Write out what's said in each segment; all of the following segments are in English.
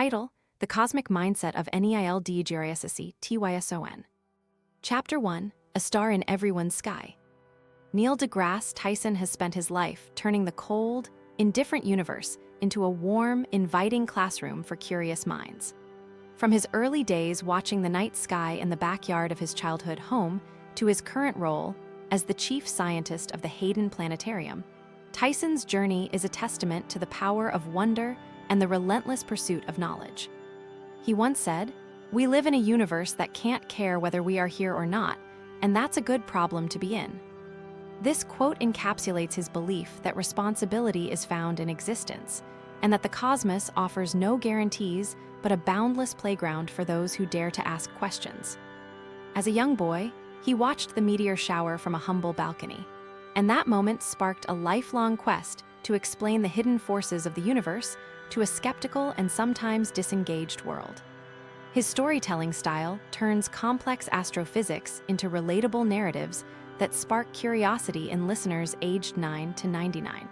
Title: The Cosmic Mindset of Neil deGrasse, Tyson. Chapter 1: A Star in Everyone's Sky. Neil deGrasse Tyson has spent his life turning the cold, indifferent universe into a warm, inviting classroom for curious minds. From his early days watching the night sky in the backyard of his childhood home to his current role as the chief scientist of the Hayden Planetarium, Tyson's journey is a testament to the power of wonder and the relentless pursuit of knowledge. He once said, "We live in a universe that can't care whether we are here or not, and that's a good problem to be in." This quote encapsulates his belief that responsibility is found in existence, and that the cosmos offers no guarantees but a boundless playground for those who dare to ask questions. As a young boy, he watched the meteor shower from a humble balcony, and that moment sparked a lifelong quest to explain the hidden forces of the universe to a skeptical and sometimes disengaged world. His storytelling style turns complex astrophysics into relatable narratives that spark curiosity in listeners aged 9 to 99.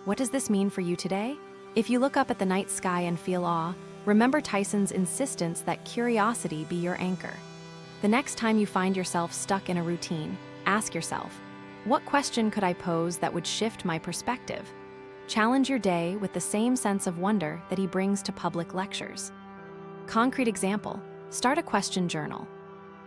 What does this mean for you today? If you look up at the night sky and feel awe, remember Tyson's insistence that curiosity be your anchor. The next time you find yourself stuck in a routine, ask yourself, what question could I pose that would shift my perspective? Challenge your day with the same sense of wonder that he brings to public lectures. Concrete example: start a question journal.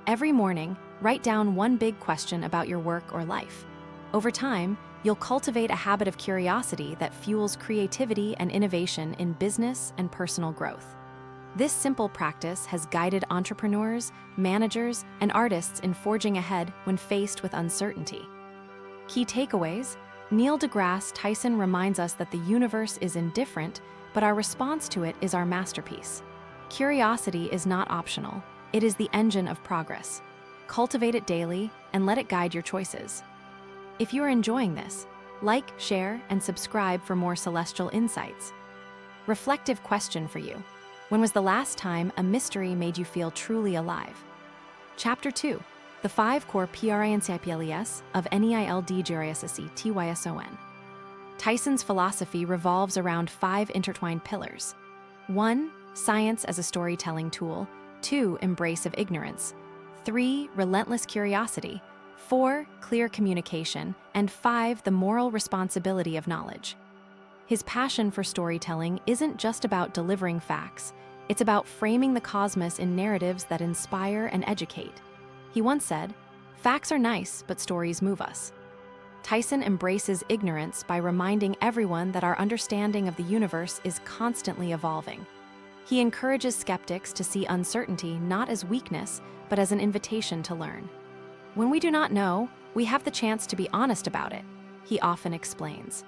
Every morning, write down one big question about your work or life. Over time, you'll cultivate a habit of curiosity that fuels creativity and innovation in business and personal growth. This simple practice has guided entrepreneurs, managers, and artists in forging ahead when faced with uncertainty. Key takeaways: Neil deGrasse Tyson reminds us that the universe is indifferent, but our response to it is our masterpiece. Curiosity is not optional. It is the engine of progress. Cultivate it daily and let it guide your choices. If you are enjoying this, like, share, and subscribe for more celestial insights. Reflective question for you: when was the last time a mystery made you feel truly alive? Chapter 2: The 5 core principles of Neil deGrasse Tyson. Tyson's philosophy revolves around 5 intertwined pillars. 1. Science as a storytelling tool. 2. Embrace of ignorance. 3. Relentless curiosity. 4. Clear communication. And 5. The moral responsibility of knowledge. His passion for storytelling isn't just about delivering facts, it's about framing the cosmos in narratives that inspire and educate. He once said, "Facts are nice, but stories move us." Tyson embraces ignorance by reminding everyone that our understanding of the universe is constantly evolving. He encourages skeptics to see uncertainty not as weakness, but as an invitation to learn. When we do not know, we have the chance to be honest about it, he often explains.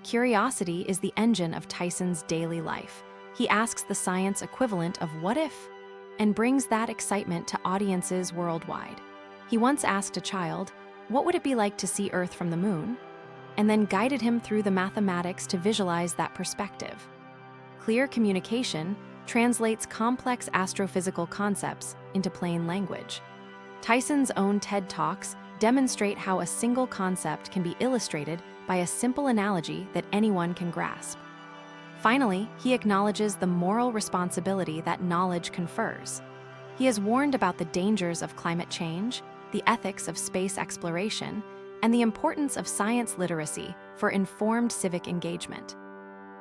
Curiosity is the engine of Tyson's daily life. He asks the science equivalent of "what if?" and brings that excitement to audiences worldwide. He once asked a child, "What would it be like to see Earth from the moon?" and then guided him through the mathematics to visualize that perspective. Clear communication translates complex astrophysical concepts into plain language. Tyson's own TED Talks demonstrate how a single concept can be illustrated by a simple analogy that anyone can grasp. Finally, he acknowledges the moral responsibility that knowledge confers. He has warned about the dangers of climate change, the ethics of space exploration, and the importance of science literacy for informed civic engagement.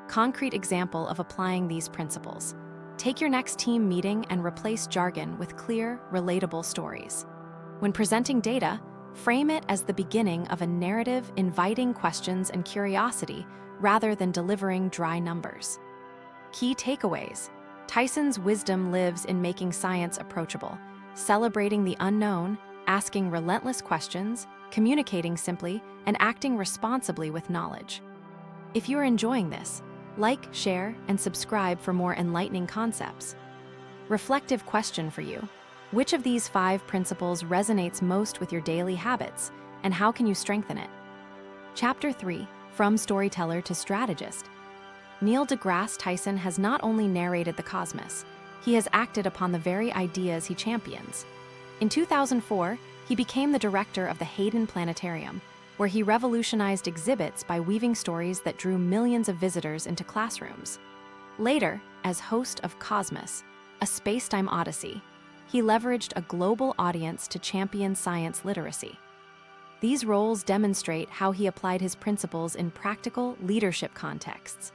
Concrete example of applying these principles: take your next team meeting and replace jargon with clear, relatable stories. When presenting data, frame it as the beginning of a narrative inviting questions and curiosity rather than delivering dry numbers. Key takeaways: Tyson's wisdom lives in making science approachable, celebrating the unknown, asking relentless questions, communicating simply, and acting responsibly with knowledge. If you are enjoying this, like, share, and subscribe for more enlightening concepts. Reflective question for you: which of these 5 principles resonates most with your daily habits, and how can you strengthen it? Chapter 3: From Storyteller to Strategist. Neil deGrasse Tyson has not only narrated the cosmos, he has acted upon the very ideas he champions. In 2004, he became the director of the Hayden Planetarium, where he revolutionized exhibits by weaving stories that drew millions of visitors into classrooms. Later, as host of Cosmos, a space-time odyssey, he leveraged a global audience to champion science literacy. These roles demonstrate how he applied his principles in practical leadership contexts.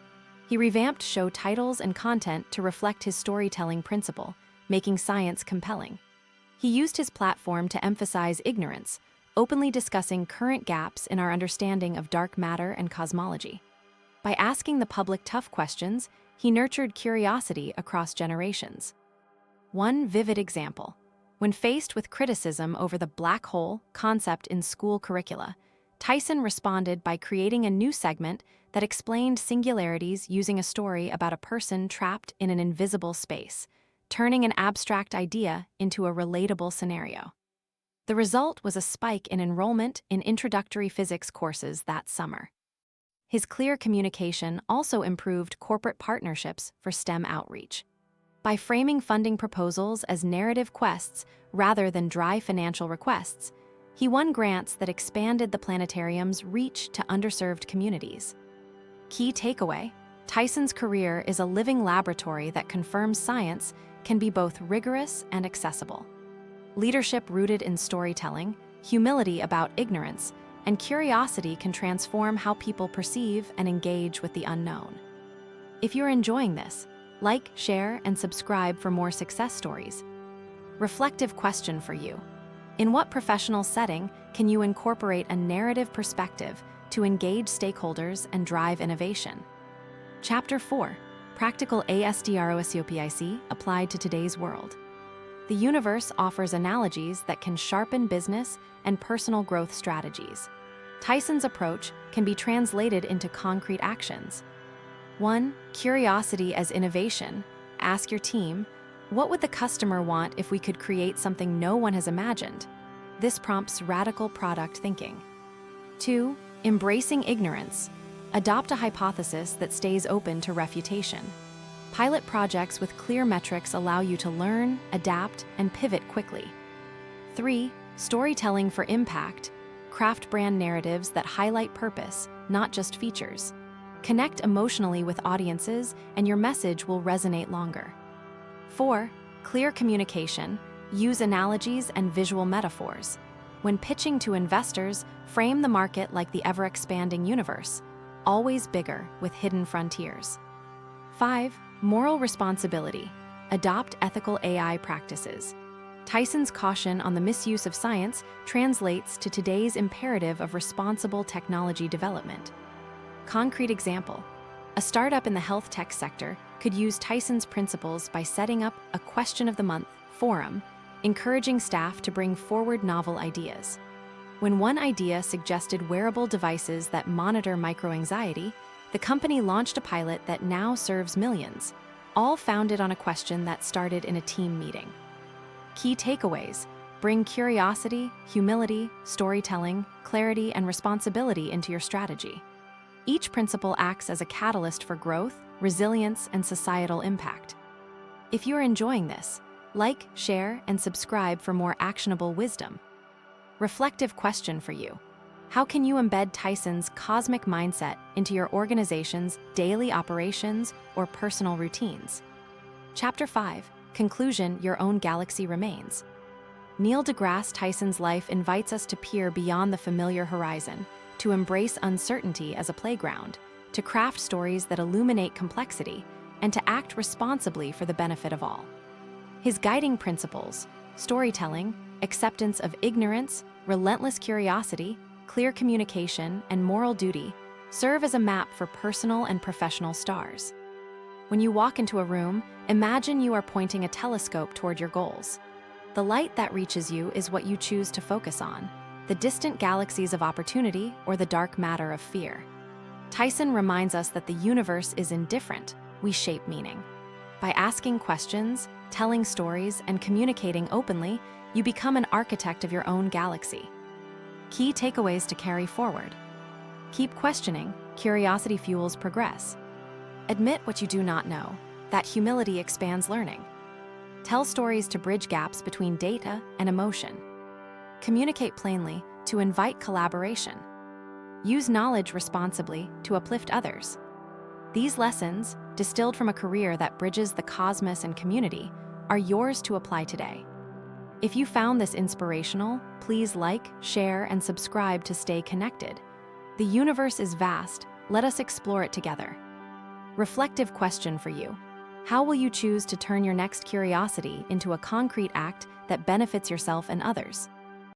He revamped show titles and content to reflect his storytelling principle, making science compelling. He used his platform to emphasize ignorance, openly discussing current gaps in our understanding of dark matter and cosmology. By asking the public tough questions, he nurtured curiosity across generations. One vivid example: when faced with criticism over the black hole concept in school curricula, Tyson responded by creating a new segment that explained singularities using a story about a person trapped in an invisible space, turning an abstract idea into a relatable scenario. The result was a spike in enrollment in introductory physics courses that summer. His clear communication also improved corporate partnerships for STEM outreach. By framing funding proposals as narrative quests rather than dry financial requests, he won grants that expanded the planetarium's reach to underserved communities. Key takeaway: Tyson's career is a living laboratory that confirms science can be both rigorous and accessible. Leadership rooted in storytelling, humility about ignorance, and curiosity can transform how people perceive and engage with the unknown. If you're enjoying this, like, share, and subscribe for more success stories. Reflective question for you: in what professional setting can you incorporate a narrative perspective to engage stakeholders and drive innovation? Chapter 4: Practical ASDROSCOPIC applied to today's world. The universe offers analogies that can sharpen business and personal growth strategies. Tyson's approach can be translated into concrete actions. 1. Curiosity as innovation. Ask your team, what would the customer want if we could create something no one has imagined? This prompts radical product thinking. 2. Embracing ignorance. Adopt a hypothesis that stays open to refutation. Pilot projects with clear metrics allow you to learn, adapt, and pivot quickly. 3. Storytelling for impact. Craft brand narratives that highlight purpose, not just features. Connect emotionally with audiences, and your message will resonate longer. 4. Clear communication. Use analogies and visual metaphors. When pitching to investors, frame the market like the ever-expanding universe, always bigger with hidden frontiers. 5. Moral responsibility. Adopt ethical AI practices. Tyson's caution on the misuse of science translates to today's imperative of responsible technology development. Concrete example: a startup in the health tech sector could use Tyson's principles by setting up a Question of the Month forum, encouraging staff to bring forward novel ideas. When one idea suggested wearable devices that monitor microanxiety, the company launched a pilot that now serves millions, all founded on a question that started in a team meeting. Key takeaways: bring curiosity, humility, storytelling, clarity, and responsibility into your strategy. Each principle acts as a catalyst for growth, resilience, and societal impact. If you're enjoying this, like, share, and subscribe for more actionable wisdom. Reflective question for you: how can you embed Tyson's cosmic mindset into your organization's daily operations or personal routines? Chapter 5: Conclusion: Your own galaxy remains. Neil deGrasse Tyson's life invites us to peer beyond the familiar horizon, to embrace uncertainty as a playground, to craft stories that illuminate complexity, and to act responsibly for the benefit of all. His guiding principles: storytelling, acceptance of ignorance, relentless curiosity, clear communication, and moral duty, serve as a map for personal and professional stars. When you walk into a room, imagine you are pointing a telescope toward your goals. The light that reaches you is what you choose to focus on: the distant galaxies of opportunity or the dark matter of fear. Tyson reminds us that the universe is indifferent; we shape meaning. By asking questions, telling stories, and communicating openly, you become an architect of your own galaxy. Key takeaways to carry forward: keep questioning, curiosity fuels progress. Admit what you do not know, that humility expands learning. Tell stories to bridge gaps between data and emotion. Communicate plainly to invite collaboration. Use knowledge responsibly to uplift others. These lessons, distilled from a career that bridges the cosmos and community, are yours to apply today. If you found this inspirational, please like, share, and subscribe to stay connected. The universe is vast. Let us explore it together. Reflective question for you. How will you choose to turn your next curiosity into a concrete act that benefits yourself and others?